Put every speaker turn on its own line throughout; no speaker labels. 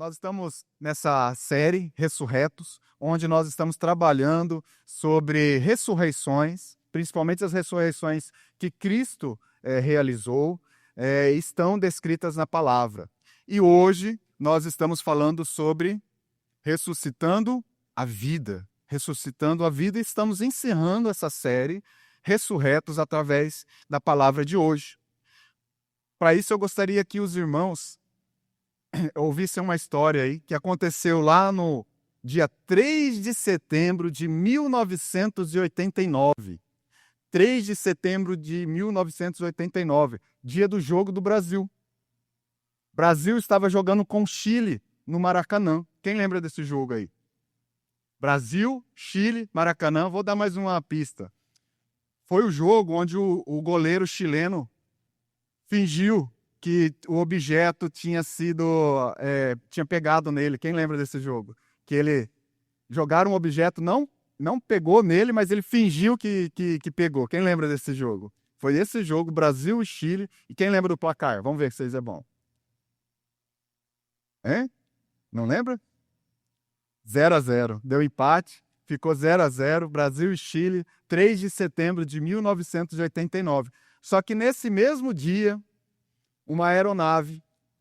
Nós estamos nessa série Ressurretos, onde nós estamos trabalhando sobre ressurreições, principalmente as ressurreições que Cristo realizou, estão descritas na palavra. E hoje nós estamos falando sobre ressuscitando a vida. Ressuscitando a vida, e estamos encerrando essa série Ressurretos através da palavra de hoje. Para isso, eu gostaria que os irmãos ouvissem uma história aí que aconteceu lá no dia 3 de setembro de 1989. 3 de setembro de 1989, dia do jogo do Brasil. O Brasil estava jogando com o Chile no Maracanã. Quem lembra desse jogo aí? Brasil, Chile, Maracanã. Vou dar mais uma pista. Foi o jogo onde o goleiro chileno fingiu que o objeto tinha pegado nele. Quem lembra desse jogo? Que ele jogaram um objeto, não pegou nele, mas ele fingiu que pegou. Quem lembra desse jogo? Foi esse jogo, Brasil e Chile. E quem lembra do placar? Vamos ver se vocês é bom. Hein? Não lembra? 0-0. Deu empate. Ficou 0-0. Brasil e Chile, 3 de setembro de 1989. Só que nesse mesmo dia, uma aeronave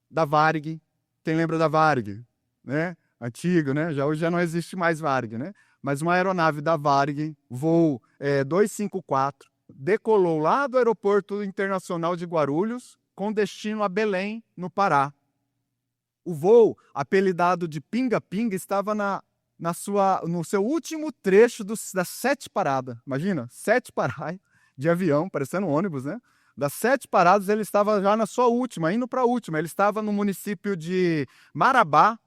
da Varig, quem lembra da Varig? Né? Antigo, né? Hoje já não existe mais Varig, né? Mas uma aeronave da Varig, voo 254, decolou lá do Aeroporto Internacional de Guarulhos, com destino a Belém, no Pará. O voo, apelidado de Pinga-Pinga, estava no seu último trecho das 7 paradas. Imagina, 7 paradas de avião, parecendo um ônibus, né? Das 7 paradas, ele estava já na sua última, indo para a última. Ele estava no município de Marabá,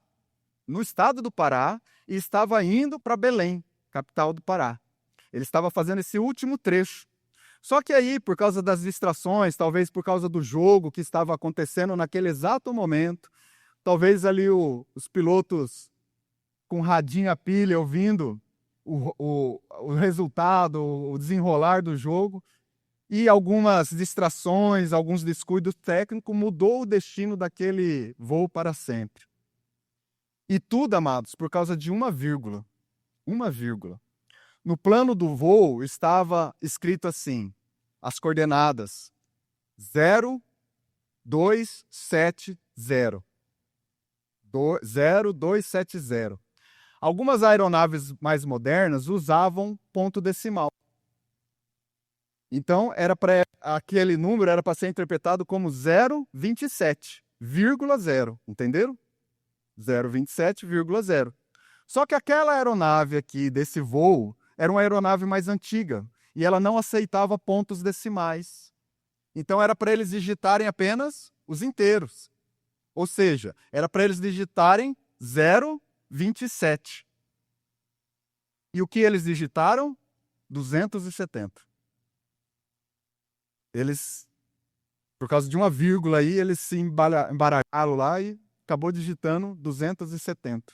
no estado do Pará, e estava indo para Belém, capital do Pará. Ele estava fazendo esse último trecho. Só que aí, por causa das distrações, talvez por causa do jogo que estava acontecendo naquele exato momento, talvez ali os pilotos com radinho a pilha ouvindo o resultado, o desenrolar do jogo, e algumas distrações, alguns descuidos técnicos, mudou o destino daquele voo para sempre. E tudo, amados, por causa de uma vírgula. Uma vírgula. No plano do voo estava escrito assim, as coordenadas 0270. 0270. Algumas aeronaves mais modernas usavam ponto decimal. Então, aquele número era para ser interpretado como 027,0. Entenderam? 027,0. Só que aquela aeronave aqui, desse voo, era uma aeronave mais antiga. E ela não aceitava pontos decimais. Então, era para eles digitarem apenas os inteiros. Ou seja, era para eles digitarem 027. E o que eles digitaram? 270. Eles, por causa de uma vírgula aí, eles se embaralharam lá e acabou digitando 270.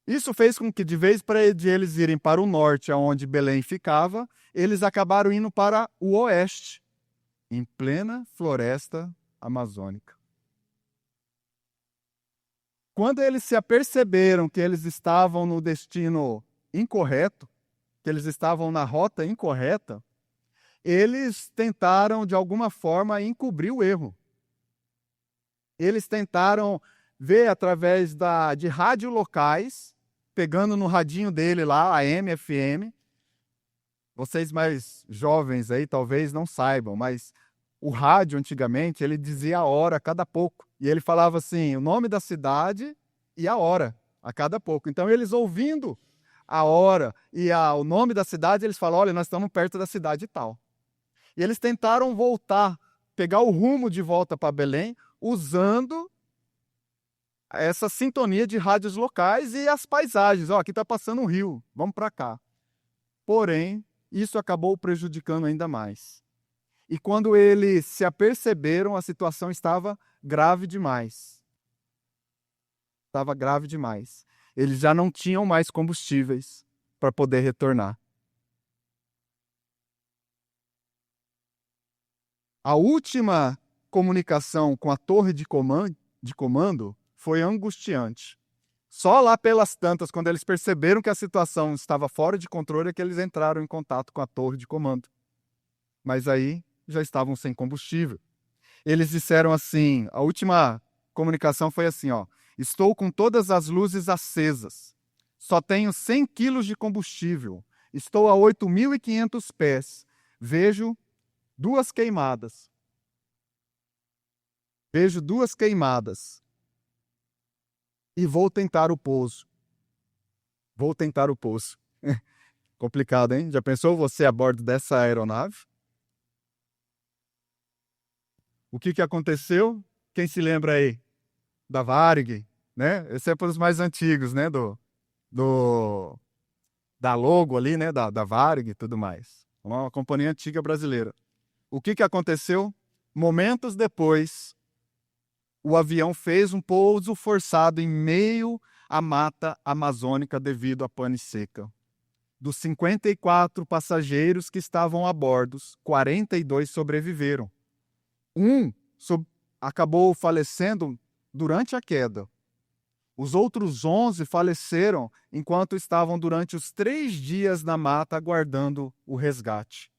Isso fez com que, de vez de eles irem para o norte, aonde Belém ficava, eles acabaram indo para o oeste, em plena floresta amazônica. Quando eles se aperceberam que eles estavam no destino incorreto, que eles estavam na rota incorreta, eles tentaram, de alguma forma, encobrir o erro. Eles tentaram ver através de rádio locais, pegando no radinho dele lá, AM, FM. Vocês mais jovens aí talvez não saibam, mas o rádio, antigamente, ele dizia a hora a cada pouco. E ele falava assim, o nome da cidade e a hora a cada pouco. Então, eles ouvindo a hora e o nome da cidade, eles falam, olha, nós estamos perto da cidade e tal. E eles tentaram voltar, pegar o rumo de volta para Belém, usando essa sintonia de rádios locais e as paisagens. Aqui está passando um rio, vamos para cá. Porém, isso acabou prejudicando ainda mais. E quando eles se aperceberam, a situação estava grave demais. Estava grave demais. Eles já não tinham mais combustíveis para poder retornar. A última comunicação com a torre de comando foi angustiante. Só lá pelas tantas, quando eles perceberam que a situação estava fora de controle, é que eles entraram em contato com a torre de comando. Mas aí já estavam sem combustível. Eles disseram assim, a última comunicação foi assim, ó: estou com todas as luzes acesas. Só tenho 100 quilos de combustível. Estou a 8.500 pés. Vejo duas queimadas. Vejo duas queimadas. E vou tentar o pouso. Vou tentar o pouso. Complicado, hein? Já pensou você a bordo dessa aeronave? O que aconteceu? Quem se lembra aí? Da Varig, né? Esse é para os mais antigos, né? Da logo ali, né? Da Varig e tudo mais. Uma companhia antiga brasileira. O que aconteceu? Momentos depois, o avião fez um pouso forçado em meio à mata amazônica devido à pane seca. Dos 54 passageiros que estavam a bordo, 42 sobreviveram. Acabou falecendo durante a queda. Os outros 11 faleceram enquanto estavam durante os 3 dias na mata aguardando o resgate.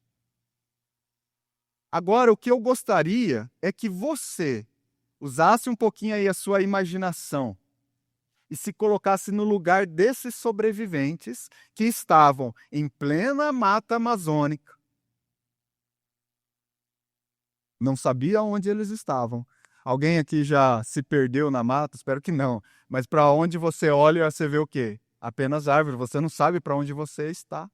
Agora, o que eu gostaria é que você usasse um pouquinho aí a sua imaginação e se colocasse no lugar desses sobreviventes que estavam em plena mata amazônica. Não sabia onde eles estavam. Alguém aqui já se perdeu na mata? Espero que não. Mas para onde você olha, você vê o quê? Apenas árvore. Você não sabe para onde você está.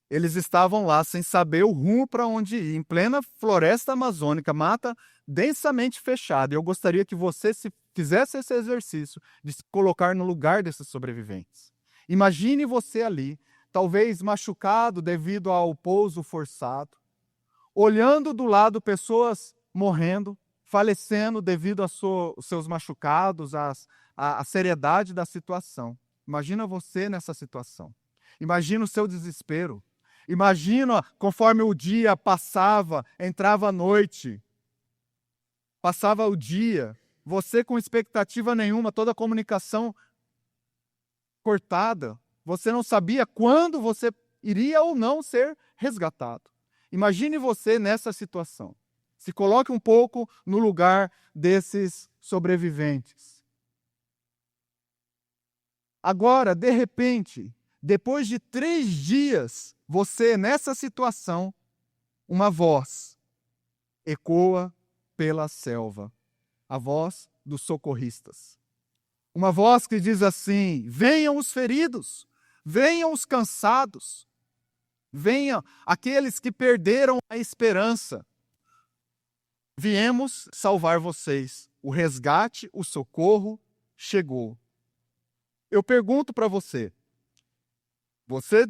Eles estavam lá sem saber o rumo para onde ir, em plena floresta amazônica, mata densamente fechada. Eu gostaria que você fizesse esse exercício de se colocar no lugar desses sobreviventes. Imagine você ali, talvez machucado devido ao pouso forçado, olhando do lado pessoas morrendo, falecendo devido aos seus machucados, à seriedade da situação. Imagina você nessa situação. Imagina o seu desespero. Imagina conforme o dia passava, entrava a noite, passava o dia, você com expectativa nenhuma, toda a comunicação cortada, você não sabia quando você iria ou não ser resgatado. Imagine você nessa situação. Se coloque um pouco no lugar desses sobreviventes. Agora, de repente, depois de 3 dias, você nessa situação, uma voz ecoa pela selva, a voz dos socorristas. Uma voz que diz assim: venham os feridos, venham os cansados, venham aqueles que perderam a esperança. Viemos salvar vocês. O resgate, o socorro chegou. Eu pergunto para você,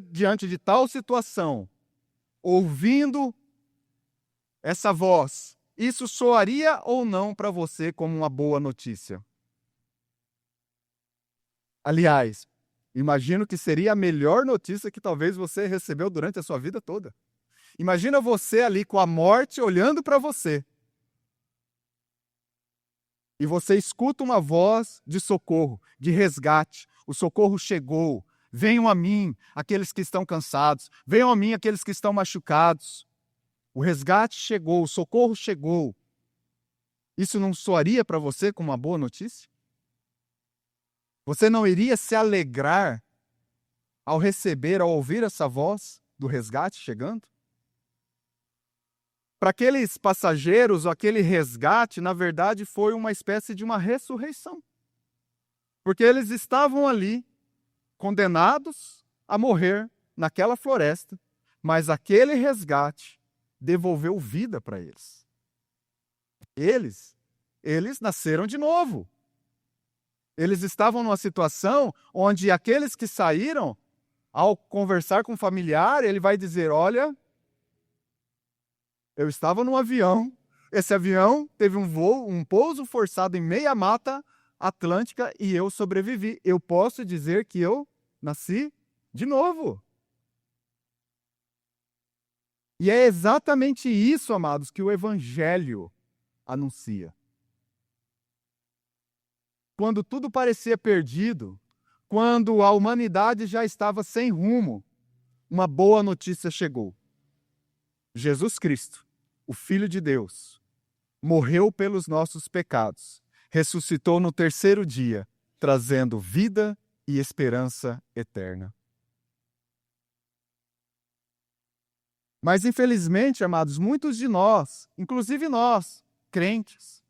diante de tal situação, ouvindo essa voz, isso soaria ou não para você como uma boa notícia? Aliás, imagino que seria a melhor notícia que talvez você recebeu durante a sua vida toda. Imagina você ali com a morte olhando para você. E você escuta uma voz de socorro, de resgate. O socorro chegou. Venham a mim, aqueles que estão cansados. Venham a mim, aqueles que estão machucados. O resgate chegou, o socorro chegou. Isso não soaria para você como uma boa notícia? Você não iria se alegrar ao receber, ao ouvir essa voz do resgate chegando? Para aqueles passageiros, aquele resgate, na verdade, foi uma espécie de uma ressurreição. Porque eles estavam ali, condenados a morrer naquela floresta, mas aquele resgate devolveu vida para eles. Eles nasceram de novo. Eles estavam numa situação onde aqueles que saíram, ao conversar com o familiar, ele vai dizer: olha, eu estava num avião, esse avião teve um pouso forçado em meia mata atlântica e eu sobrevivi. Eu posso dizer que eu nasci de novo. E é exatamente isso, amados, que o Evangelho anuncia. quando tudo parecia perdido, quando a humanidade já estava sem rumo, uma boa notícia chegou. Jesus Cristo, o Filho de Deus, morreu pelos nossos pecados, ressuscitou no terceiro dia, trazendo vida e esperança eterna. Mas, infelizmente, amados, muitos de nós, inclusive nós, crentes,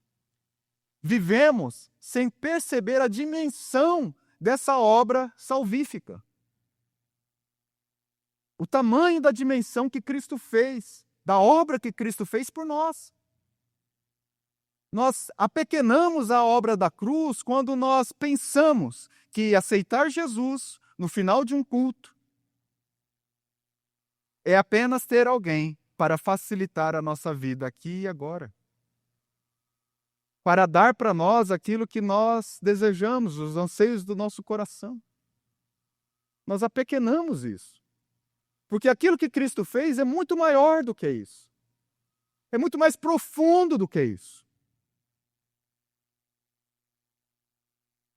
vivemos sem perceber a dimensão dessa obra salvífica. O tamanho da dimensão que Cristo fez, da obra que Cristo fez por nós. Nós apequenamos a obra da cruz quando nós pensamos que aceitar Jesus no final de um culto é apenas ter alguém para facilitar a nossa vida aqui e agora. Para dar para nós aquilo que nós desejamos, os anseios do nosso coração. Nós apequenamos isso. Porque aquilo que Cristo fez é muito maior do que isso. É muito mais profundo do que isso.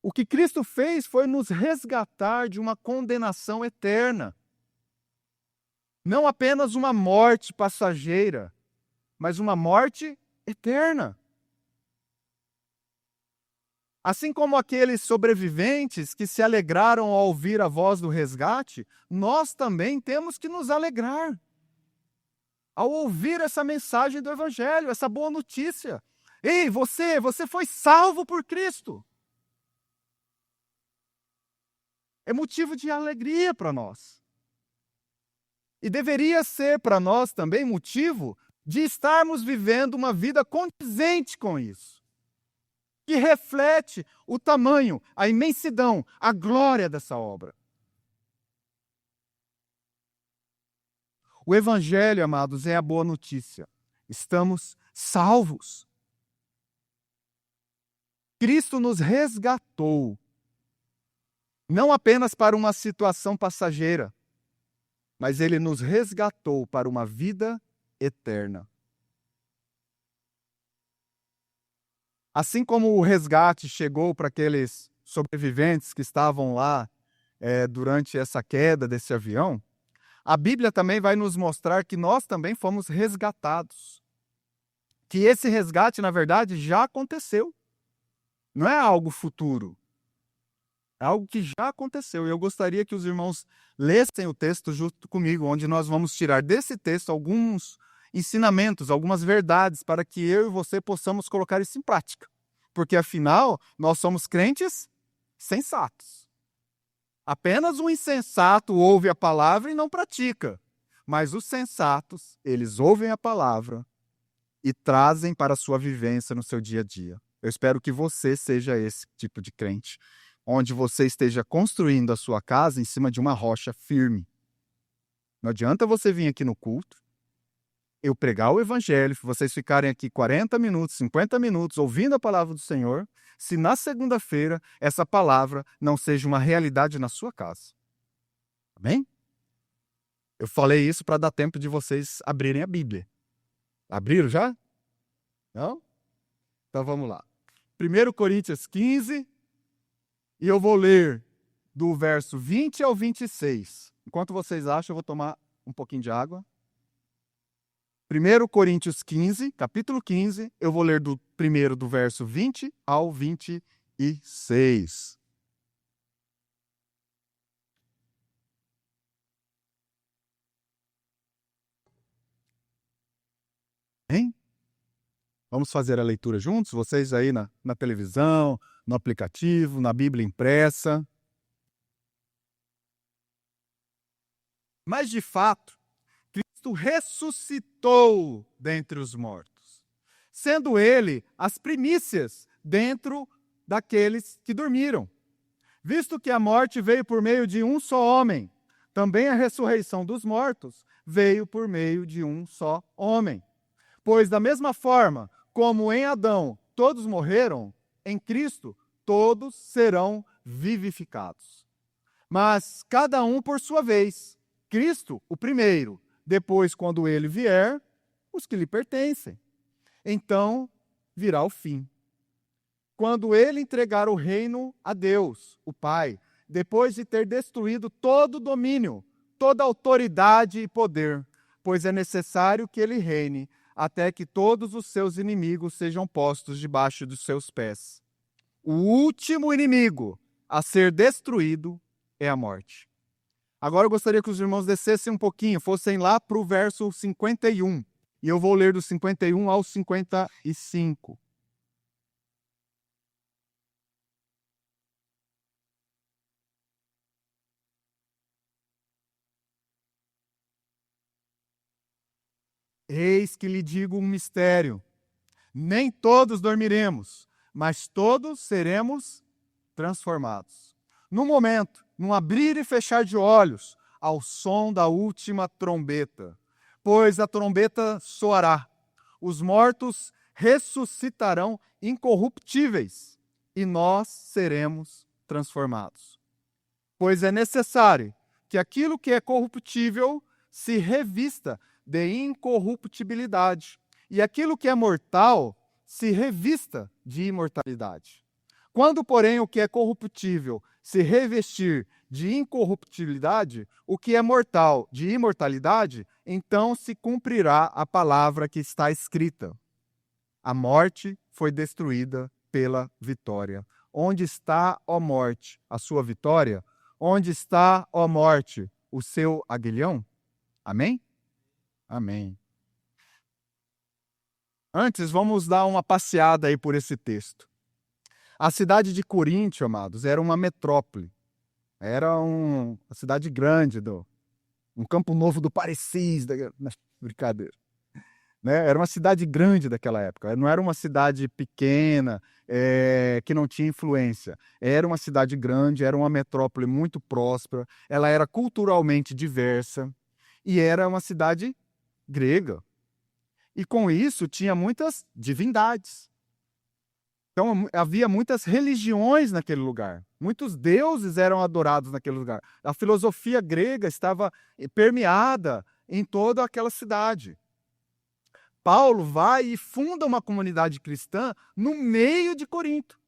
O que Cristo fez foi nos resgatar de uma condenação eterna. Não apenas uma morte passageira, mas uma morte eterna. Assim como aqueles sobreviventes que se alegraram ao ouvir a voz do resgate, nós também temos que nos alegrar ao ouvir essa mensagem do Evangelho, essa boa notícia. Ei, você foi salvo por Cristo. É motivo de alegria para nós. E deveria ser para nós também motivo de estarmos vivendo uma vida condizente com isso, que reflete o tamanho, a imensidão, a glória dessa obra. O Evangelho, amados, é a boa notícia. Estamos salvos. Cristo nos resgatou, não apenas para uma situação passageira, mas Ele nos resgatou para uma vida eterna. Assim como o resgate chegou para aqueles sobreviventes que estavam lá durante essa queda desse avião, a Bíblia também vai nos mostrar que nós também fomos resgatados. Que esse resgate, na verdade, já aconteceu. Não é algo futuro. É algo que já aconteceu. E eu gostaria que os irmãos lessem o texto junto comigo, onde nós vamos tirar desse texto alguns ensinamentos, algumas verdades, para que eu e você possamos colocar isso em prática. Porque, afinal, nós somos crentes sensatos. Apenas um insensato ouve a palavra e não pratica. Mas os sensatos, eles ouvem a palavra e trazem para a sua vivência no seu dia a dia. Eu espero que você seja esse tipo de crente, onde você esteja construindo a sua casa em cima de uma rocha firme. Não adianta você vir aqui no culto, eu pregar o Evangelho, vocês ficarem aqui 40 minutos, 50 minutos ouvindo a palavra do Senhor, se na segunda-feira essa palavra não seja uma realidade na sua casa. Amém? Eu falei isso para dar tempo de vocês abrirem a Bíblia. Abriram já? Não? Então vamos lá. 1 Coríntios 15, e eu vou ler do verso 20 ao 26. Enquanto vocês acham, eu vou tomar um pouquinho de água. 1 Coríntios 15, capítulo 15, eu vou ler primeiro do verso 20 ao 26. Hein? Vamos fazer a leitura juntos? Vocês aí na televisão, no aplicativo, na Bíblia impressa. Mas, de fato, Cristo ressuscitou dentre os mortos, sendo Ele as primícias dentro daqueles que dormiram. Visto que a morte veio por meio de um só homem, também a ressurreição dos mortos veio por meio de um só homem. Pois, da mesma forma como em Adão todos morreram, em Cristo todos serão vivificados. Mas cada um por sua vez. Cristo, o primeiro, depois, quando ele vier, os que lhe pertencem. Então virá o fim. quando ele entregar o reino a Deus, o Pai, depois de ter destruído todo o domínio, toda autoridade e poder, pois é necessário que ele reine até que todos os seus inimigos sejam postos debaixo dos seus pés. O último inimigo a ser destruído é a morte. Agora eu gostaria que os irmãos descessem um pouquinho, fossem lá para o verso 51. E eu vou ler do 51 ao 55. Eis que lhe digo um mistério. Nem todos dormiremos, mas todos seremos transformados. No momento, num abrir e fechar de olhos, ao som da última trombeta. Pois a trombeta soará. Os mortos ressuscitarão incorruptíveis e nós seremos transformados. Pois é necessário que aquilo que é corruptível se revista de incorruptibilidade, e aquilo que é mortal se revista de imortalidade. Quando, porém, o que é corruptível se revestir de incorruptibilidade, o que é mortal de imortalidade, então se cumprirá a palavra que está escrita: a morte foi destruída pela vitória. Onde está, ó morte, a sua vitória? Onde está, ó morte, o seu aguilhão? Amém? Amém. Antes, vamos dar uma passeada aí por esse texto. A cidade de Coríntio, amados, era uma metrópole. Era uma cidade grande, um Campo Novo do Parecis, brincadeira. Né? Era uma cidade grande daquela época. Não era uma cidade pequena, que não tinha influência. Era uma cidade grande, era uma metrópole muito próspera. Ela era culturalmente diversa e era uma cidade grega. E com isso tinha muitas divindades. Então havia muitas religiões naquele lugar. Muitos deuses eram adorados naquele lugar. A filosofia grega estava permeada em toda aquela cidade. Paulo vai e funda uma comunidade cristã no meio de Corinto.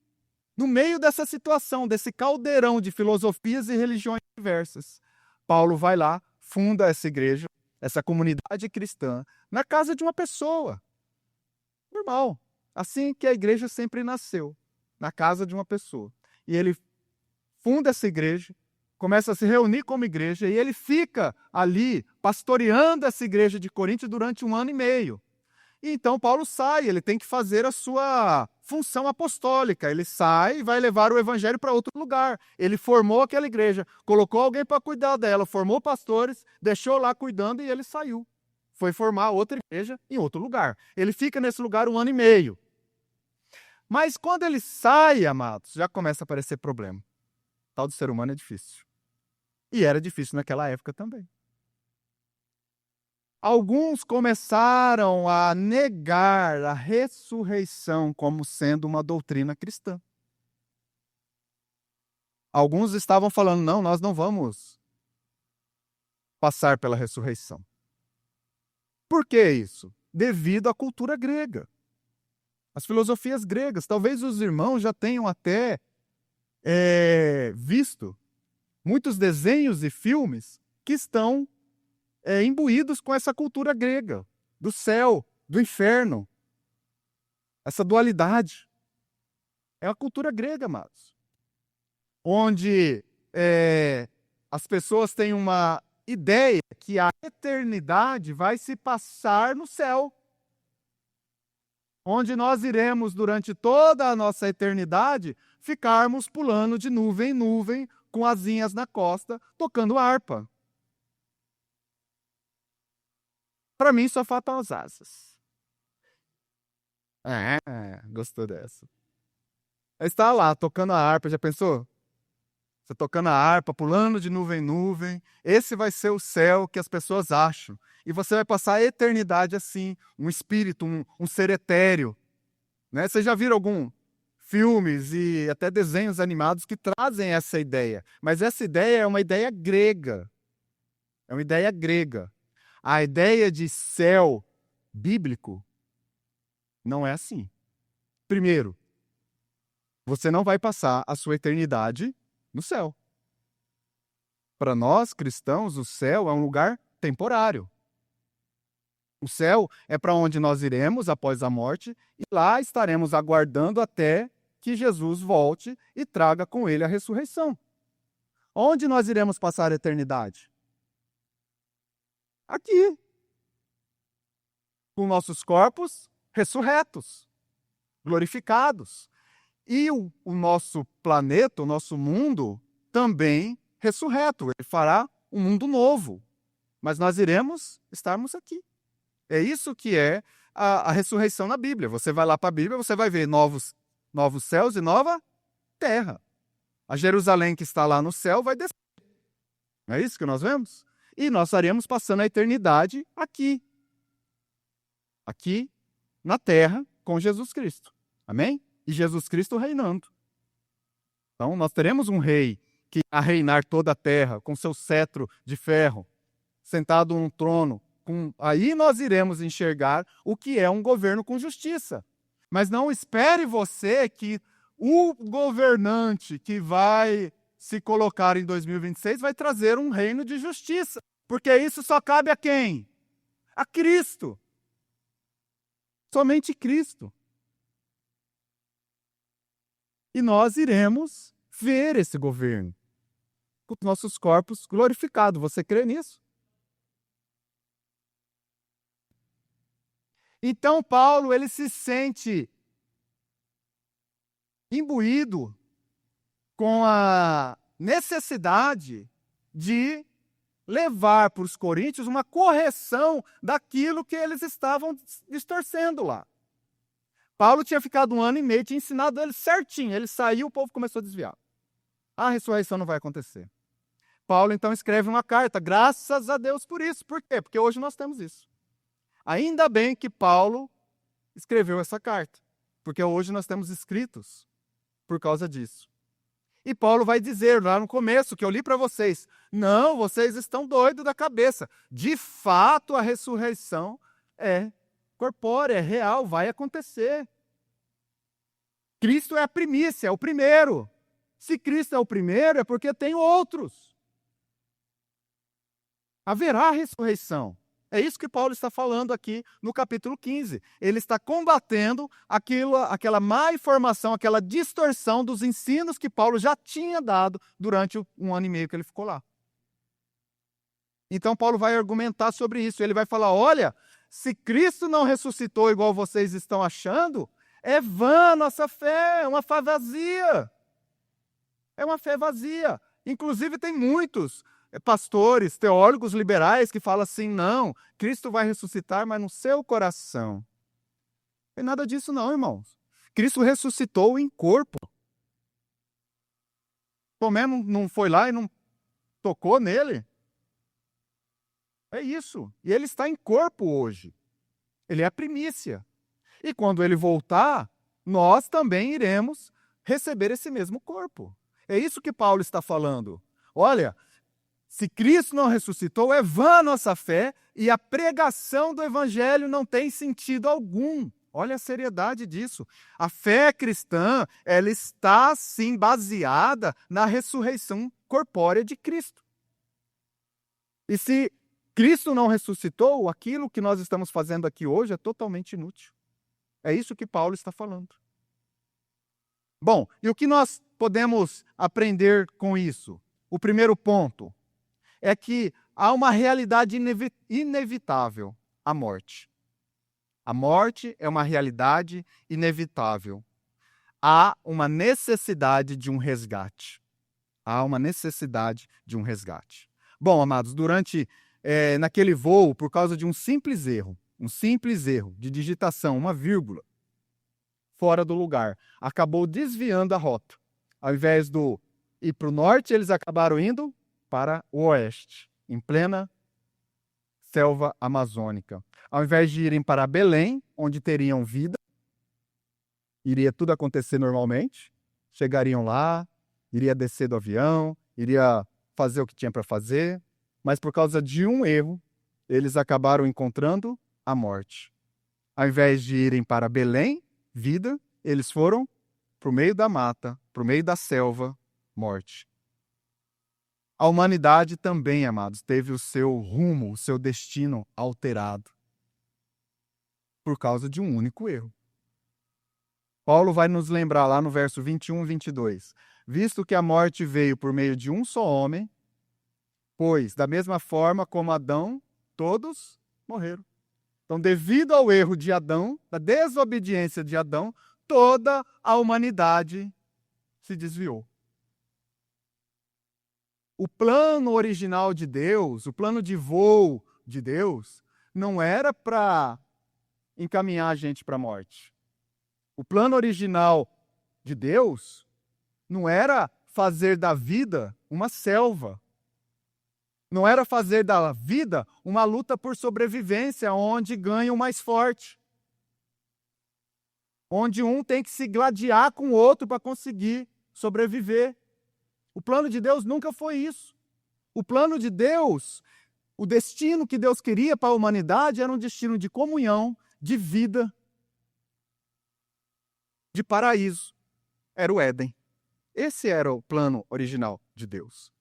No meio dessa situação, desse caldeirão de filosofias e religiões diversas. Paulo vai lá, funda essa igreja, essa comunidade cristã, na casa de uma pessoa. Normal. Assim que a igreja sempre nasceu, na casa de uma pessoa. E ele funda essa igreja, começa a se reunir como igreja, e ele fica ali pastoreando essa igreja de Corinto durante 1 ano e meio. E então Paulo sai, ele tem que fazer a sua função apostólica. Ele sai e vai levar o evangelho para outro lugar. Ele formou aquela igreja, colocou alguém para cuidar dela, formou pastores, deixou lá cuidando e ele saiu. Foi formar outra igreja em outro lugar. Ele fica nesse lugar 1 ano e meio. Mas quando ele sai, amados, já começa a aparecer problema. O tal do ser humano é difícil. E era difícil naquela época também. Alguns começaram a negar a ressurreição como sendo uma doutrina cristã. Alguns estavam falando, não, nós não vamos passar pela ressurreição. Por que isso? Devido à cultura grega. As filosofias gregas. Talvez os irmãos já tenham até visto muitos desenhos e filmes que estão imbuídos com essa cultura grega, do céu, do inferno. Essa dualidade. É a cultura grega, amados. Onde as pessoas têm uma ideia que a eternidade vai se passar no céu. Onde nós iremos, durante toda a nossa eternidade, ficarmos pulando de nuvem em nuvem, com asinhas na costa, tocando harpa. Para mim, só faltam as asas. Gostou dessa. Está lá, tocando a harpa, já pensou? Você tocando a harpa, pulando de nuvem em nuvem. Esse vai ser o céu que as pessoas acham. E você vai passar a eternidade assim, um espírito, um ser etéreo. Né? Vocês já viram algum filmes e até desenhos animados que trazem essa ideia? Mas essa ideia é uma ideia grega. É uma ideia grega. A ideia de céu bíblico não é assim. Primeiro, você não vai passar a sua eternidade no céu. Para nós, cristãos, o céu é um lugar temporário. O céu é para onde nós iremos após a morte e lá estaremos aguardando até que Jesus volte e traga com ele a ressurreição. Onde nós iremos passar a eternidade? Aqui, com nossos corpos ressurretos, glorificados. E o nosso planeta, o nosso mundo, também ressurreto. Ele fará um mundo novo. Mas nós iremos estarmos aqui. É isso que é a ressurreição na Bíblia. Você vai lá para a Bíblia, você vai ver novos céus e nova terra. A Jerusalém que está lá no céu vai descer. Não é isso que nós vemos? E nós estaremos passando a eternidade aqui. Aqui na terra com Jesus Cristo. Amém? E Jesus Cristo reinando. Então nós teremos um rei que a reinar toda a terra com seu cetro de ferro, sentado num trono. Aí nós iremos enxergar o que é um governo com justiça. Mas não espere você que o governante que vai se colocar em 2026 vai trazer um reino de justiça. Porque isso só cabe a quem? A Cristo. Somente Cristo. E nós iremos ver esse governo com os nossos corpos glorificados. Você crê nisso? Então Paulo, ele se sente imbuído com a necessidade de levar para os coríntios uma correção daquilo que eles estavam distorcendo lá. Paulo tinha ficado 1 ano e meio, tinha ensinado eles certinho. Ele saiu, o povo começou a desviar. A ressurreição não vai acontecer. Paulo então escreve uma carta, graças a Deus por isso. Por quê? Porque hoje nós temos isso. Ainda bem que Paulo escreveu essa carta, porque hoje nós temos escritos por causa disso. E Paulo vai dizer lá no começo, que eu li para vocês, não, vocês estão doidos da cabeça. De fato, a ressurreição é corpórea, é real, vai acontecer. Cristo é a primícia, é o primeiro. Se Cristo é o primeiro, é porque tem outros. Haverá ressurreição. É isso que Paulo está falando aqui no capítulo 15. Ele está combatendo aquela má informação, aquela distorção dos ensinos que Paulo já tinha dado durante 1 ano e meio que ele ficou lá. Então Paulo vai argumentar sobre isso. Ele vai falar, olha, se Cristo não ressuscitou igual vocês estão achando, é vã a nossa fé, é uma fé vazia. É uma fé vazia. Inclusive tem muitos pastores, teólogos liberais que falam assim, não, Cristo vai ressuscitar, mas no seu coração. Não tem nada disso não, irmãos. Cristo ressuscitou em corpo. Tomé não foi lá e não tocou nele. É isso. E ele está em corpo hoje. Ele é a primícia. E quando ele voltar, nós também iremos receber esse mesmo corpo. É isso que Paulo está falando. Olha, se Cristo não ressuscitou, é vã a nossa fé e a pregação do evangelho não tem sentido algum. Olha a seriedade disso. A fé cristã, ela está sim baseada na ressurreição corpórea de Cristo. E se Cristo não ressuscitou, aquilo que nós estamos fazendo aqui hoje é totalmente inútil. É isso que Paulo está falando. Bom, e o que nós podemos aprender com isso? O primeiro ponto é que há uma realidade inevitável, a morte. A morte é uma realidade inevitável. Há uma necessidade de um resgate. Há uma necessidade de um resgate. Bom, amados, naquele voo, por causa de um simples erro de digitação, uma vírgula, fora do lugar, acabou desviando a rota. Ao invés de ir para o norte, eles acabaram indo para o oeste, em plena selva amazônica. Ao invés de irem para Belém, onde teriam vida, iria tudo acontecer normalmente, chegariam lá, iria descer do avião, iria fazer o que tinha para fazer, mas por causa de um erro, eles acabaram encontrando a morte. Ao invés de irem para Belém, vida, eles foram para o meio da mata, para o meio da selva, morte. A humanidade também, amados, teve o seu rumo, o seu destino alterado por causa de um único erro. Paulo vai nos lembrar lá no verso 21 e 22. Visto que a morte veio por meio de um só homem, pois, da mesma forma como Adão, todos morreram. Então, devido ao erro de Adão, da desobediência de Adão, toda a humanidade se desviou. O plano original de Deus, o plano de voo de Deus, não era para encaminhar a gente para a morte. O plano original de Deus não era fazer da vida uma selva. Não era fazer da vida uma luta por sobrevivência, onde ganha o mais forte. Onde um tem que se gladiar com o outro para conseguir sobreviver. O plano de Deus nunca foi isso. O plano de Deus, o destino que Deus queria para a humanidade era um destino de comunhão, de vida, de paraíso. Era o Éden. Esse era o plano original de Deus.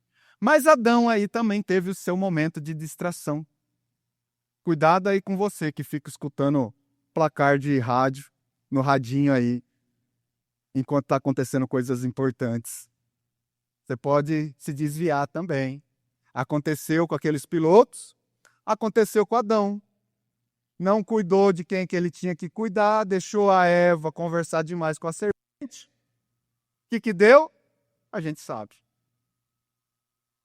Mas Adão aí também teve o seu momento de distração. Cuidado aí com você que fica escutando placar de rádio, no radinho aí, enquanto está acontecendo coisas importantes. Você pode se desviar também. Aconteceu com aqueles pilotos, aconteceu com Adão. Não cuidou de quem que ele tinha que cuidar, deixou a Eva conversar demais com a serpente. O que deu? A gente sabe.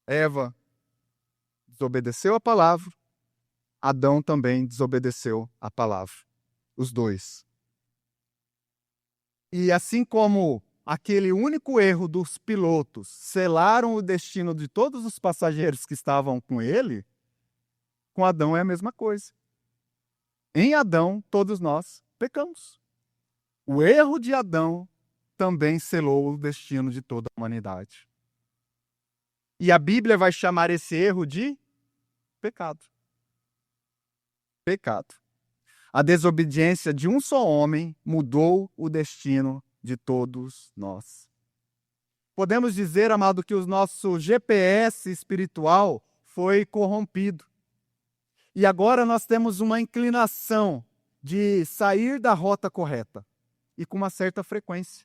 Eva desobedeceu a palavra, Adão também desobedeceu a palavra. Os dois. E assim como aquele único erro dos pilotos selaram o destino de todos os passageiros que estavam com ele, com Adão é a mesma coisa. Em Adão, todos nós pecamos. O erro de Adão também selou o destino de toda a humanidade. E a Bíblia vai chamar esse erro de pecado. Pecado. A desobediência de um só homem mudou o destino de todos nós. Podemos dizer, amado, que o nosso GPS espiritual foi corrompido. E agora nós temos uma inclinação de sair da rota correta e com uma certa frequência.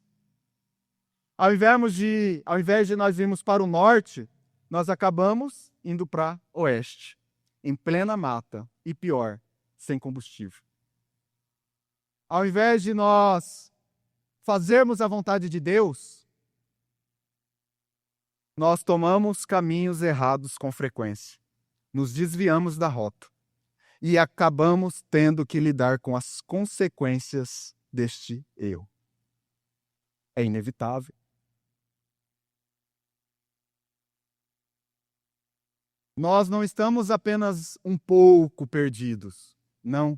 Ao invés de nós irmos para o norte, nós acabamos indo para o oeste, em plena mata e pior, sem combustível. Ao invés de nós fazermos a vontade de Deus, nós tomamos caminhos errados com frequência. Nos desviamos da rota e acabamos tendo que lidar com as consequências deste erro. É inevitável. Nós não estamos apenas um pouco perdidos. Não.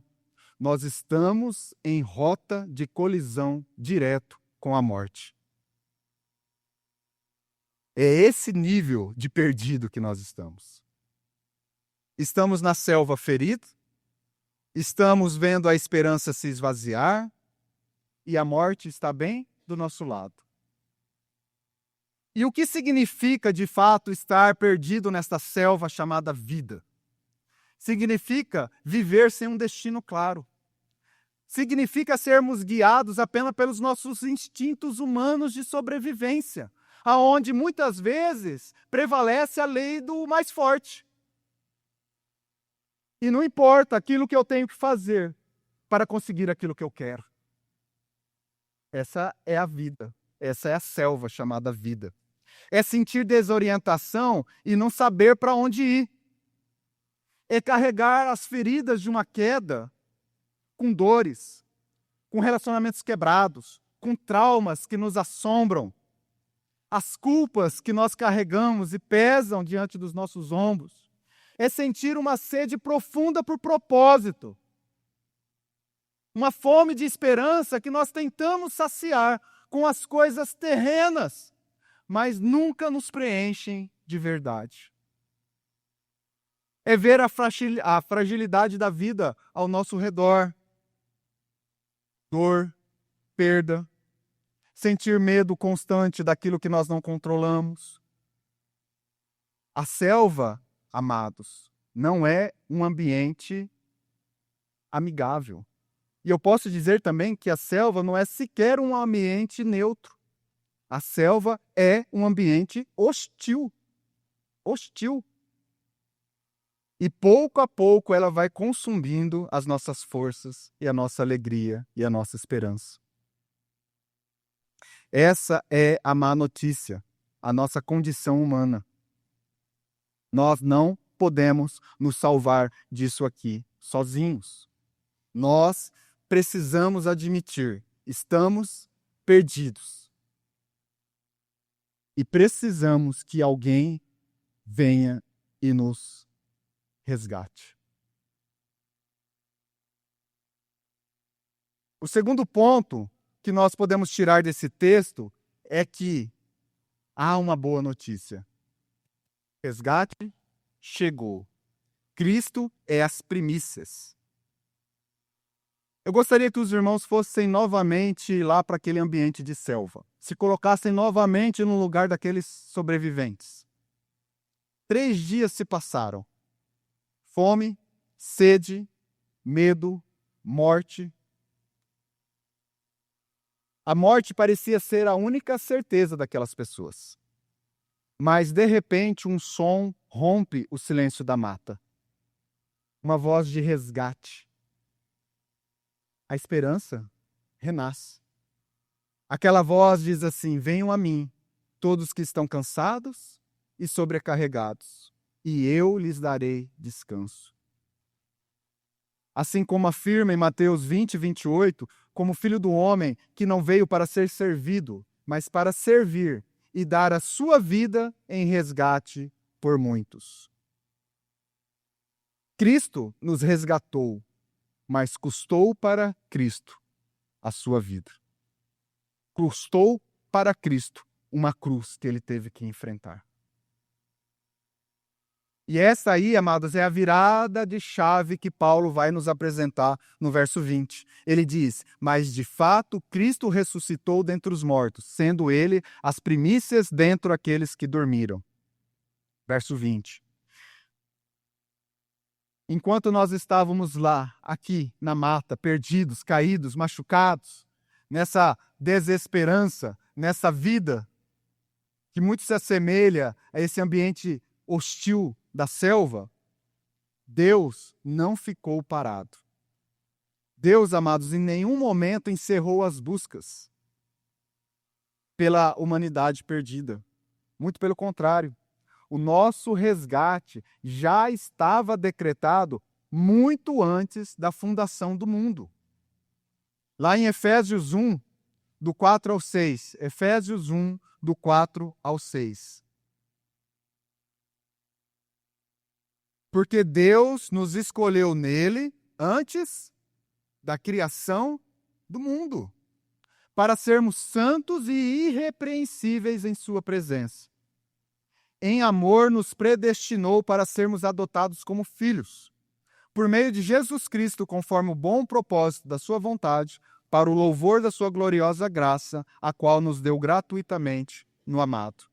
Nós estamos em rota de colisão direto com a morte. É esse nível de perdido que nós estamos. Estamos na selva feridos, estamos vendo a esperança se esvaziar e a morte está bem do nosso lado. E o que significa, de fato, estar perdido nesta selva chamada vida? Significa viver sem um destino claro. Significa sermos guiados apenas pelos nossos instintos humanos de sobrevivência, aonde muitas vezes prevalece a lei do mais forte. E não importa aquilo que eu tenho que fazer para conseguir aquilo que eu quero. Essa é a vida. Essa é a selva chamada vida. É sentir desorientação e não saber para onde ir. É carregar as feridas de uma queda com dores, com relacionamentos quebrados, com traumas que nos assombram, as culpas que nós carregamos e pesam diante dos nossos ombros. É sentir uma sede profunda por propósito, uma fome de esperança que nós tentamos saciar com as coisas terrenas, mas nunca nos preenchem de verdade. É ver a fragilidade da vida ao nosso redor. Dor, perda, sentir medo constante daquilo que nós não controlamos. A selva, amados, não é um ambiente amigável. E eu posso dizer também que a selva não é sequer um ambiente neutro. A selva é um ambiente hostil. Hostil. E pouco a pouco ela vai consumindo as nossas forças e a nossa alegria e a nossa esperança. Essa é a má notícia, a nossa condição humana. Nós não podemos nos salvar disso aqui sozinhos. Nós precisamos admitir, estamos perdidos. E precisamos que alguém venha e nos resgate. O segundo ponto que nós podemos tirar desse texto é que há uma boa notícia. Resgate chegou. Cristo é as primícias. Eu gostaria que os irmãos fossem novamente lá para aquele ambiente de selva. Se colocassem novamente no lugar daqueles sobreviventes. 3 dias se passaram. Fome, sede, medo, morte. A morte parecia ser a única certeza daquelas pessoas. Mas, de repente, um som rompe o silêncio da mata. Uma voz de resgate. A esperança renasce. Aquela voz diz assim: venham a mim, todos que estão cansados e sobrecarregados, e eu lhes darei descanso. Assim como afirma em Mateus 20, 28, como filho do homem que não veio para ser servido, mas para servir e dar a sua vida em resgate por muitos. Cristo nos resgatou, mas custou para Cristo a sua vida. Custou para Cristo uma cruz que ele teve que enfrentar. E essa aí, amados, é a virada de chave que Paulo vai nos apresentar no verso 20. Ele diz: mas de fato Cristo ressuscitou dentre os mortos, sendo ele as primícias dentre aqueles que dormiram. Verso 20. Enquanto nós estávamos lá, aqui na mata, perdidos, caídos, machucados, nessa desesperança, nessa vida que muito se assemelha a esse ambiente hostil da selva, Deus não ficou parado. Deus, amados, em nenhum momento encerrou as buscas pela humanidade perdida. Muito pelo contrário. O nosso resgate já estava decretado muito antes da fundação do mundo. Lá em Efésios 1, do 4 ao 6. Efésios 1, do 4 ao 6. Porque Deus nos escolheu nele antes da criação do mundo, para sermos santos e irrepreensíveis em sua presença. Em amor nos predestinou para sermos adotados como filhos, por meio de Jesus Cristo, conforme o bom propósito da sua vontade, para o louvor da sua gloriosa graça, a qual nos deu gratuitamente no amado.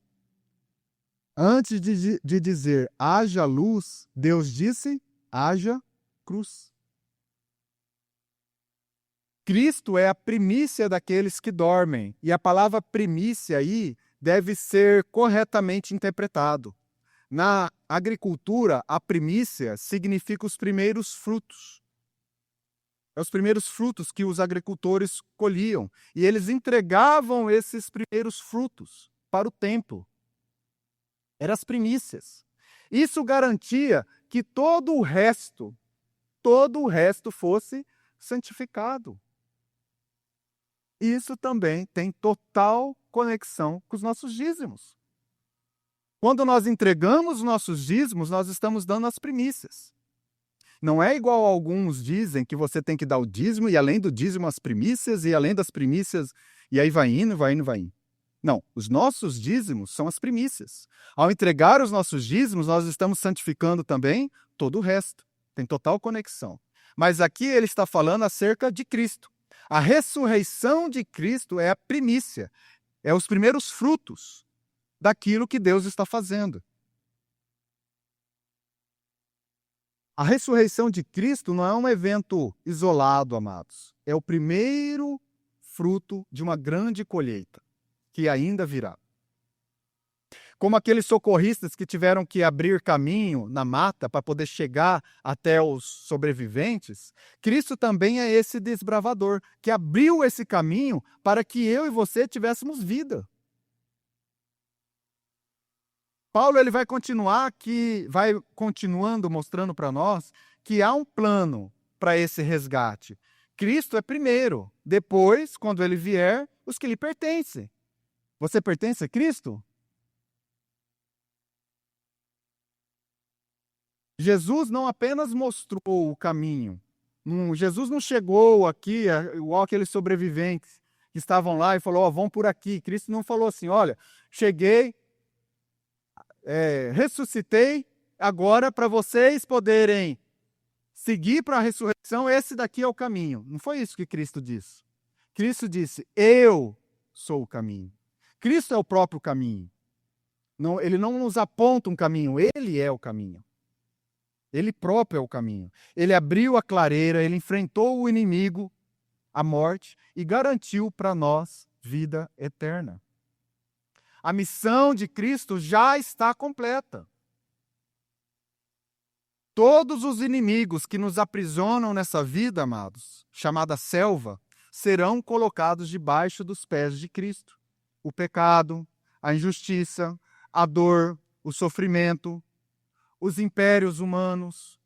Antes de dizer haja luz, Deus disse haja cruz. Cristo é a primícia daqueles que dormem. E a palavra primícia aí deve ser corretamente interpretado. Na agricultura, a primícia significa os primeiros frutos. É os primeiros frutos que os agricultores colhiam. E eles entregavam esses primeiros frutos para o templo. Eram as primícias. Isso garantia que todo o resto fosse santificado. Isso também tem total conexão com os nossos dízimos. Quando nós entregamos os nossos dízimos, nós estamos dando as primícias. Não é igual a alguns dizem que você tem que dar o dízimo e além do dízimo as primícias e além das primícias e aí vai indo, vai indo, vai indo. Não, os nossos dízimos são as primícias. Ao entregar os nossos dízimos, nós estamos santificando também todo o resto. Tem total conexão. Mas aqui ele está falando acerca de Cristo. A ressurreição de Cristo é a primícia, é os primeiros frutos daquilo que Deus está fazendo. A ressurreição de Cristo não é um evento isolado, amados. É o primeiro fruto de uma grande colheita, que ainda virá. Como aqueles socorristas que tiveram que abrir caminho na mata para poder chegar até os sobreviventes, Cristo também é esse desbravador, que abriu esse caminho para que eu e você tivéssemos vida. Paulo ele vai continuando mostrando para nós que há um plano para esse resgate. Cristo é primeiro, depois, quando ele vier, os que lhe pertencem. Você pertence a Cristo? Jesus não apenas mostrou o caminho. Jesus não chegou aqui, igual aqueles sobreviventes que estavam lá e falou, ó, vão por aqui. Cristo não falou assim, olha, cheguei, ressuscitei, agora para vocês poderem seguir para a ressurreição, esse daqui é o caminho. Não foi isso que Cristo disse. Cristo disse, eu sou o caminho. Cristo é o próprio caminho. Não, ele não nos aponta um caminho, ele é o caminho. Ele próprio é o caminho. Ele abriu a clareira, ele enfrentou o inimigo, a morte, e garantiu para nós vida eterna. A missão de Cristo já está completa. Todos os inimigos que nos aprisionam nessa vida, amados, chamada selva, serão colocados debaixo dos pés de Cristo. O pecado, a injustiça, a dor, o sofrimento, os impérios humanos,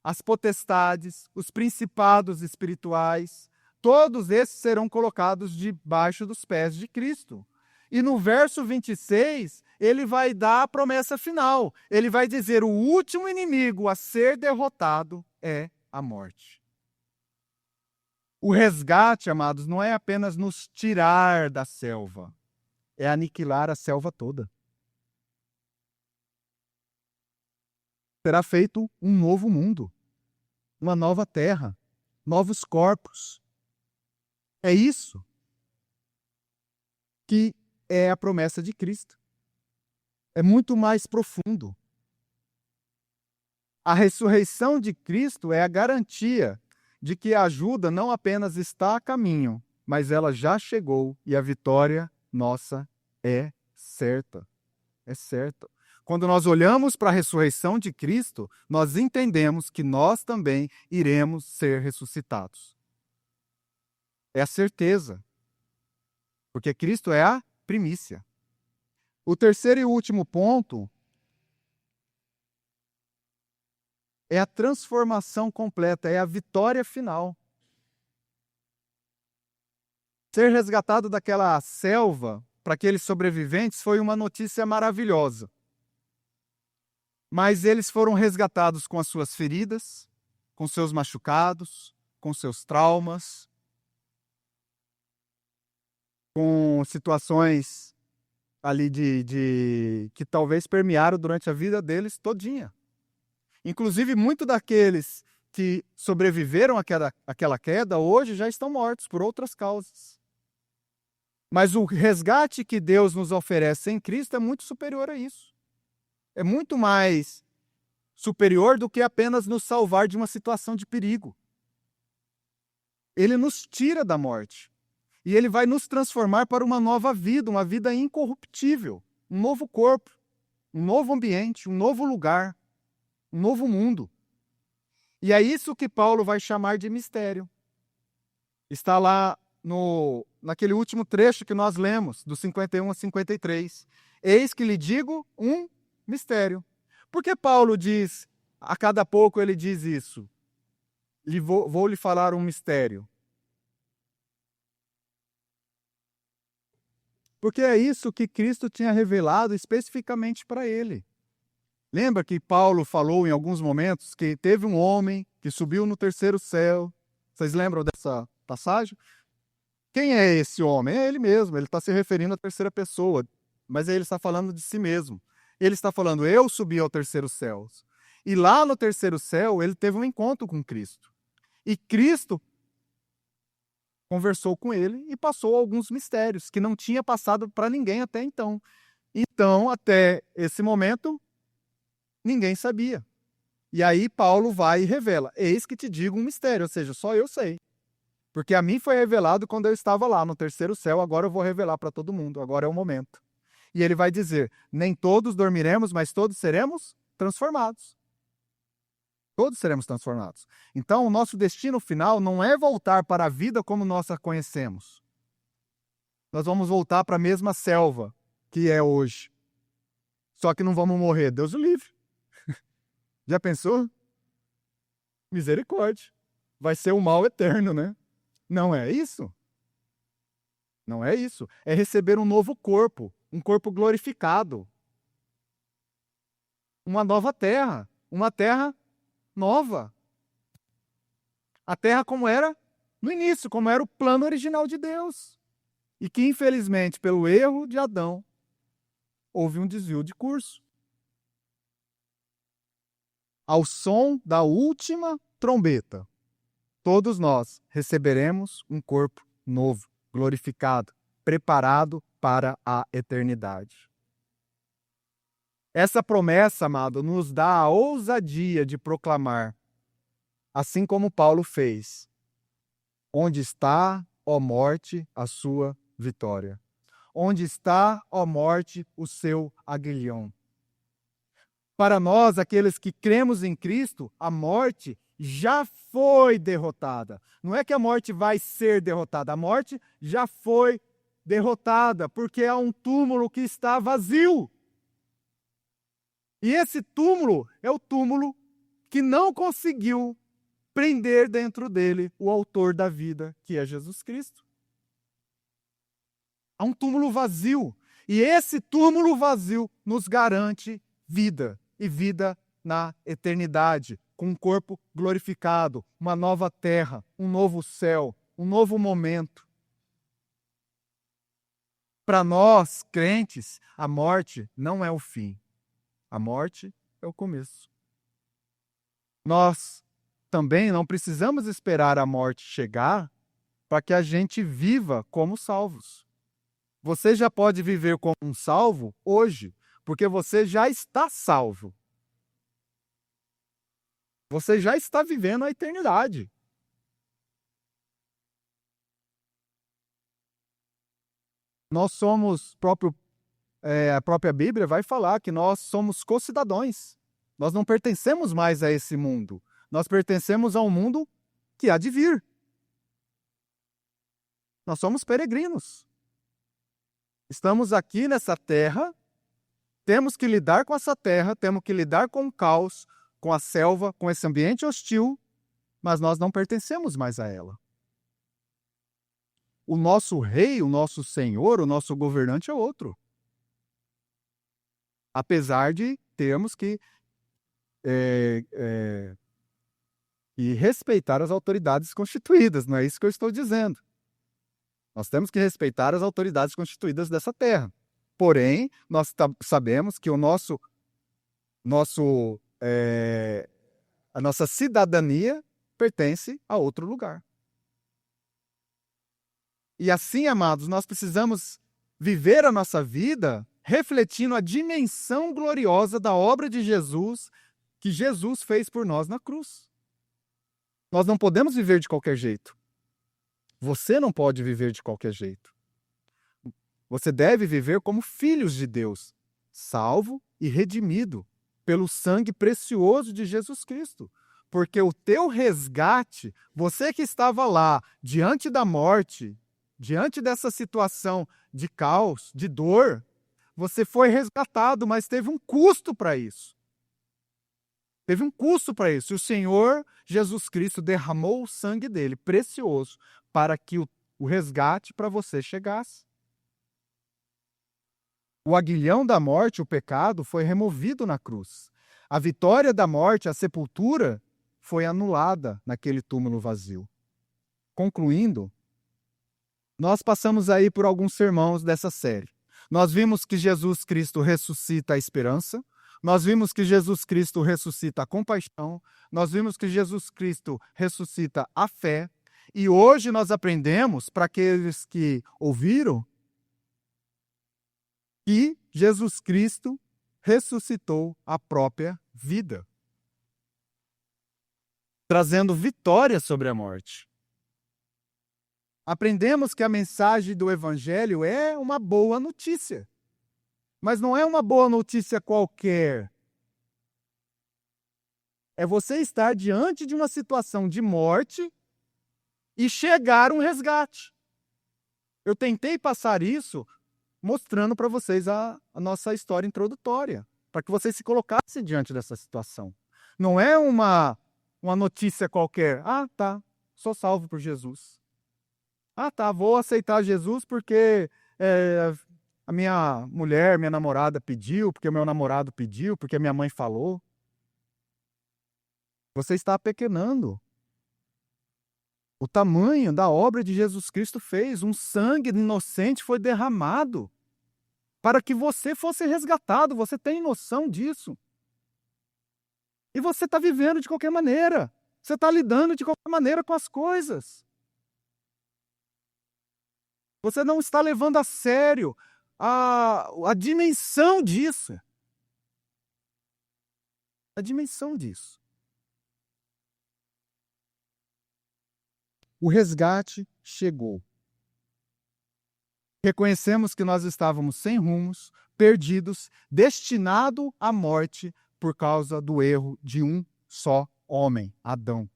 as potestades, os principados espirituais, todos esses serão colocados debaixo dos pés de Cristo. E no verso 26, ele vai dar a promessa final. Ele vai dizer, o último inimigo a ser derrotado é a morte. O resgate, amados, não é apenas nos tirar da selva, é aniquilar a selva toda. Será feito um novo mundo, uma nova terra, novos corpos. É isso que é a promessa de Cristo. É muito mais profundo. A ressurreição de Cristo é a garantia de que a ajuda não apenas está a caminho, mas ela já chegou e a vitória nossa é certa. É certa. Quando nós olhamos para a ressurreição de Cristo, nós entendemos que nós também iremos ser ressuscitados. É a certeza. Porque Cristo é a primícia. O terceiro e último ponto é a transformação completa, é a vitória final. Ser resgatado daquela selva para aqueles sobreviventes foi uma notícia maravilhosa. Mas eles foram resgatados com as suas feridas, com seus machucados, com seus traumas, com situações ali que talvez permearam durante a vida deles todinha. Inclusive, muitos daqueles que sobreviveram àquela queda, hoje já estão mortos por outras causas. Mas o resgate que Deus nos oferece em Cristo é muito superior a isso. É muito mais superior do que apenas nos salvar de uma situação de perigo. Ele nos tira da morte. E ele vai nos transformar para uma nova vida, uma vida incorruptível, um novo corpo, um novo ambiente, um novo lugar, um novo mundo. E é isso que Paulo vai chamar de mistério. Está lá naquele último trecho que nós lemos, do 51 a 53. Eis que lhe digo um mistério. Por que Paulo diz, a cada pouco ele diz isso? Vou lhe falar um mistério. Porque é isso que Cristo tinha revelado especificamente para ele. Lembra que Paulo falou em alguns momentos que teve um homem que subiu no terceiro céu? Vocês lembram dessa passagem? Quem é esse homem? É ele mesmo, ele está se referindo à terceira pessoa, mas ele está falando de si mesmo. Ele está falando, eu subi ao terceiro céu. E lá no terceiro céu, ele teve um encontro com Cristo. E Cristo, conversou com ele e passou alguns mistérios que não tinha passado para ninguém até então. Então, até esse momento, ninguém sabia. E aí Paulo vai e revela: eis que te digo um mistério, ou seja, só eu sei. Porque a mim foi revelado quando eu estava lá no terceiro céu, agora eu vou revelar para todo mundo, agora é o momento. E ele vai dizer: nem todos dormiremos, mas todos seremos transformados. Todos seremos transformados. Então, o nosso destino final não é voltar para a vida como nós a conhecemos. Nós vamos voltar para a mesma selva que é hoje. Só que não vamos morrer, Deus o livre. Já pensou? Misericórdia. Vai ser o mal eterno, né? Não é isso? Não é isso. É receber um novo corpo, um corpo glorificado. Uma nova terra, uma terra nova. A terra como era no início, como era o plano original de Deus. E que, infelizmente, pelo erro de Adão, houve um desvio de curso. Ao som da última trombeta, todos nós receberemos um corpo novo, glorificado, preparado para a eternidade. Essa promessa, amado, nos dá a ousadia de proclamar, assim como Paulo fez: onde está, ó morte, a sua vitória? Onde está, ó morte, o seu aguilhão? Para nós, aqueles que cremos em Cristo, a morte já foi derrotada. Não é que a morte vai ser derrotada, a morte já foi derrotada, porque há um túmulo que está vazio. E esse túmulo é o túmulo que não conseguiu prender dentro dele o autor da vida, que é Jesus Cristo. Há um túmulo vazio. E esse túmulo vazio nos garante vida, e vida na eternidade, com um corpo glorificado, uma nova terra, um novo céu, um novo momento. Para nós, crentes, a morte não é o fim. A morte é o começo. Nós também não precisamos esperar a morte chegar para que a gente viva como salvos. Você já pode viver como um salvo hoje, porque você já está salvo. Você já está vivendo a eternidade. Nós somos, a própria Bíblia vai falar que nós somos co-cidadãos. Nós não pertencemos mais a esse mundo. Nós pertencemos a um mundo que há de vir. Nós somos peregrinos. Estamos aqui nessa terra, temos que lidar com essa terra, temos que lidar com o caos, com a selva, com esse ambiente hostil, mas nós não pertencemos mais a ela. O nosso rei, o nosso senhor, o nosso governante é outro. Apesar de termos que respeitar as autoridades constituídas, não é isso que eu estou dizendo. Nós temos que respeitar as autoridades constituídas dessa terra. Porém, nós sabemos que a nossa cidadania pertence a outro lugar. E assim, amados, nós precisamos viver a nossa vida refletindo a dimensão gloriosa da obra de Jesus, que Jesus fez por nós na cruz. Nós não podemos viver de qualquer jeito. Você não pode viver de qualquer jeito. Você deve viver como filhos de Deus, salvo e redimido pelo sangue precioso de Jesus Cristo. Porque o teu resgate, você que estava lá, diante da morte, diante dessa situação de caos, de dor, você foi resgatado, mas teve um custo para isso. Teve um custo para isso. E o Senhor Jesus Cristo derramou o sangue dele, precioso, para que o resgate para você chegasse. O aguilhão da morte, o pecado, foi removido na cruz. A vitória da morte, a sepultura, foi anulada naquele túmulo vazio. Concluindo, nós passamos aí por alguns sermões dessa série. Nós vimos que Jesus Cristo ressuscita a esperança, nós vimos que Jesus Cristo ressuscita a compaixão, nós vimos que Jesus Cristo ressuscita a fé, E hoje nós aprendemos, para aqueles que ouviram, que Jesus Cristo ressuscitou a própria vida, trazendo vitória sobre a morte. Aprendemos que a mensagem do Evangelho é uma boa notícia. Mas não é uma boa notícia qualquer. É você estar diante de uma situação de morte e chegar um resgate. Eu tentei passar isso mostrando para vocês a nossa história introdutória, para que vocês se colocassem diante dessa situação. Não é uma notícia qualquer. Ah, tá, sou salvo por Jesus. Ah, tá, vou aceitar Jesus porque a minha mulher, minha namorada pediu, porque o meu namorado pediu, porque a minha mãe falou. Você está apequenando o tamanho da obra de Jesus Cristo fez. Um sangue inocente foi derramado para que você fosse resgatado. Você tem noção disso? E você está vivendo de qualquer maneira. Você está lidando de qualquer maneira com as coisas. Você não está levando a sério a dimensão disso. A dimensão disso. O resgate chegou. Reconhecemos que nós estávamos sem rumos, perdidos, destinados à morte por causa do erro de um só homem, Adão.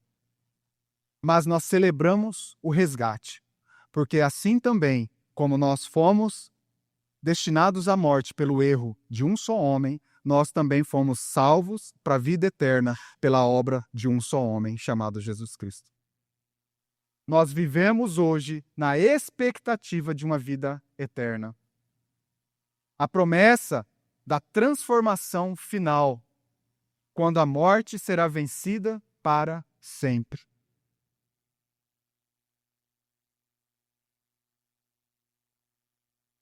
Mas nós celebramos o resgate, porque assim também, como nós fomos destinados à morte pelo erro de um só homem, nós também fomos salvos para a vida eterna pela obra de um só homem, chamado Jesus Cristo. Nós vivemos hoje na expectativa de uma vida eterna. A promessa da transformação final, quando a morte será vencida para sempre.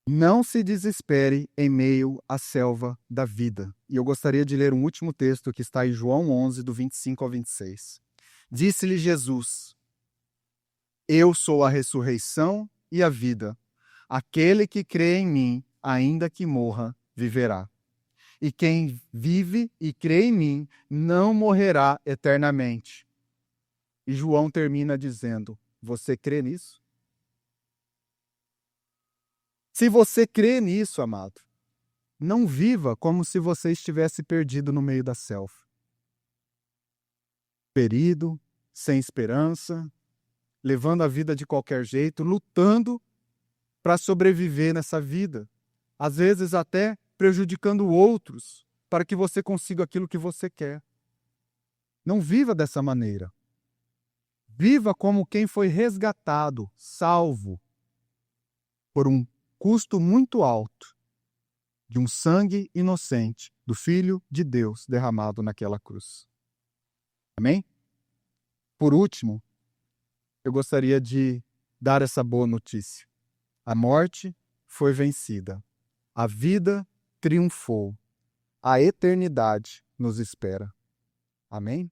Não se desespere em meio à selva da vida. E eu gostaria de ler um último texto que está em João 11, do 25 ao 26. Disse-lhe Jesus: Eu sou a ressurreição e a vida. Aquele que crê em mim, ainda que morra, viverá. E quem vive e crê em mim, não morrerá eternamente. E João termina dizendo: Você crê nisso? Se você crê nisso, amado, não viva como se você estivesse perdido no meio da selva. Ferido, sem esperança, levando a vida de qualquer jeito, lutando para sobreviver nessa vida. Às vezes até prejudicando outros para que você consiga aquilo que você quer. Não viva dessa maneira. Viva como quem foi resgatado, salvo, por um custo muito alto, de um sangue inocente do Filho de Deus derramado naquela cruz. Amém? Por último, eu gostaria de dar essa boa notícia. A morte foi vencida. A vida triunfou. A eternidade nos espera. Amém?